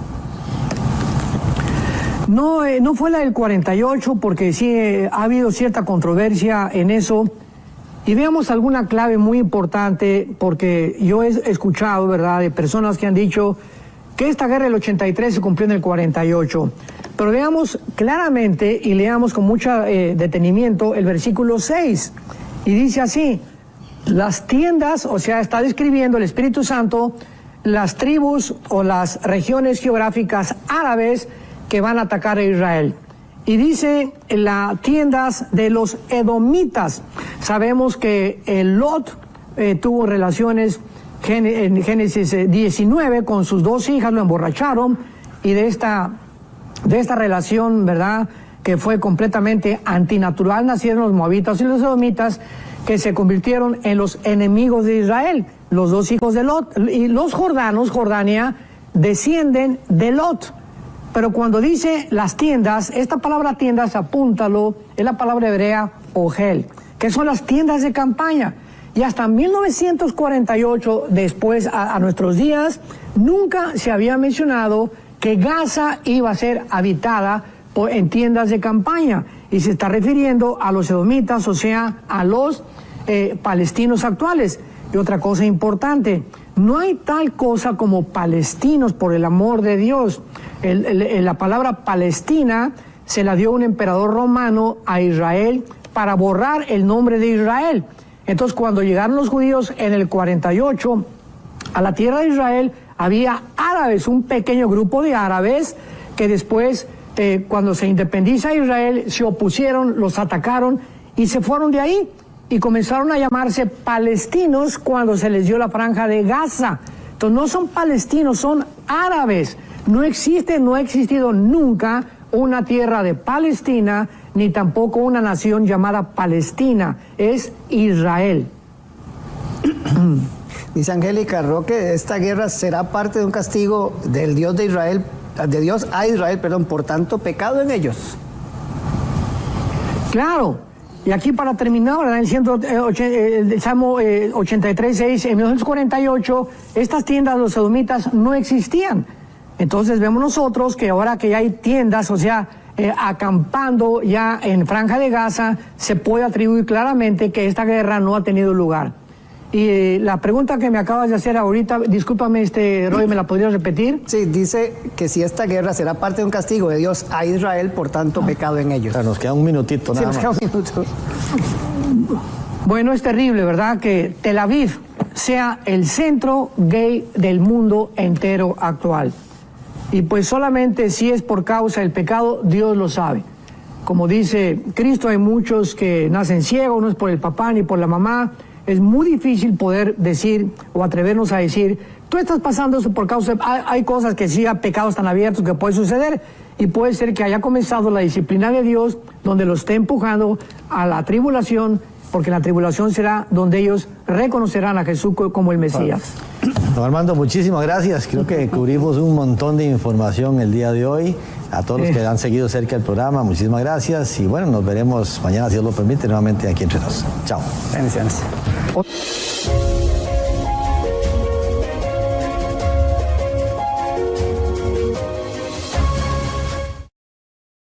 Speaker 1: No, no fue la del 48, porque sí ha habido cierta controversia en eso. Y veamos alguna clave muy importante, porque yo he escuchado, ¿verdad?, de personas que han dicho que esta guerra del 83 se cumplió en el 48. Pero veamos claramente y leamos con mucho detenimiento el versículo 6. Y dice así, las tiendas, o sea, está describiendo el Espíritu Santo, las tribus o las regiones geográficas árabes que van a atacar a Israel. Y dice las tiendas de los edomitas. Sabemos que Lot tuvo relaciones en Génesis 19 con sus dos hijas, lo emborracharon, y de esta relación, ¿verdad?, que fue completamente antinatural, nacieron los moabitas y los edomitas, que se convirtieron en los enemigos de Israel, los dos hijos de Lot. Y los jordanos, Jordania, descienden de Lot. Pero cuando dice las tiendas, esta palabra tiendas, apúntalo, es la palabra hebrea ogel, que son las tiendas de campaña. Y hasta 1948, después a nuestros días, nunca se había mencionado que Gaza iba a ser habitada en tiendas de campaña. Y se está refiriendo a los edomitas, o sea, a los palestinos actuales. Y otra cosa importante, no hay tal cosa como palestinos, por el amor de Dios. La palabra Palestina se la dio un emperador romano a Israel para borrar el nombre de Israel. Entonces, cuando llegaron los judíos en el 48 a la tierra de Israel, había árabes, un pequeño grupo de árabes que después, cuando se independiza Israel, se opusieron, los atacaron y se fueron de ahí y comenzaron a llamarse palestinos cuando se les dio la franja de Gaza. Entonces, no son palestinos, son árabes. No existe, no ha existido nunca una tierra de Palestina, ni tampoco una nación llamada Palestina, es Israel.
Speaker 3: Dice Angélica Roque, esta guerra será parte de un castigo del Dios de Israel, de Dios a Israel, perdón, por tanto pecado en ellos.
Speaker 1: Claro, y aquí para terminar, ¿verdad?, el Salmo 83:6, en 1948, estas tiendas de los edomitas no existían. Entonces vemos nosotros que ahora que ya hay tiendas, o sea, acampando ya en Franja de Gaza, se puede atribuir claramente que esta guerra no ha tenido lugar. Y la pregunta que me acabas de hacer ahorita, discúlpame, Roy, ¿me la podrías repetir?
Speaker 3: Sí, dice que si esta guerra será parte de un castigo de Dios a Israel, por tanto pecado en ellos.
Speaker 2: O sea, nos queda un minutito nada más.
Speaker 3: Sí, nos queda un minuto.
Speaker 1: Bueno, es terrible, ¿verdad?, que Tel Aviv sea el centro gay del mundo entero actual. Y pues solamente si es por causa del pecado, Dios lo sabe. como dice Cristo, hay muchos que nacen ciegos, no es por el papá ni por la mamá. Es muy difícil poder decir o atrevernos a decir, tú estás pasando eso por causa, hay cosas que sí, pecados tan abiertos que puede suceder, y puede ser que haya comenzado la disciplina de Dios donde lo esté empujando a la tribulación, porque la tribulación será donde ellos reconocerán a Jesús como el Mesías.
Speaker 2: Don Armando, muchísimas gracias. Creo que cubrimos un montón de información el día de hoy. A todos los que han seguido cerca el programa, muchísimas gracias. Y bueno, nos veremos mañana, si Dios lo permite, nuevamente aquí entre nos. Chao.
Speaker 3: Bendiciones.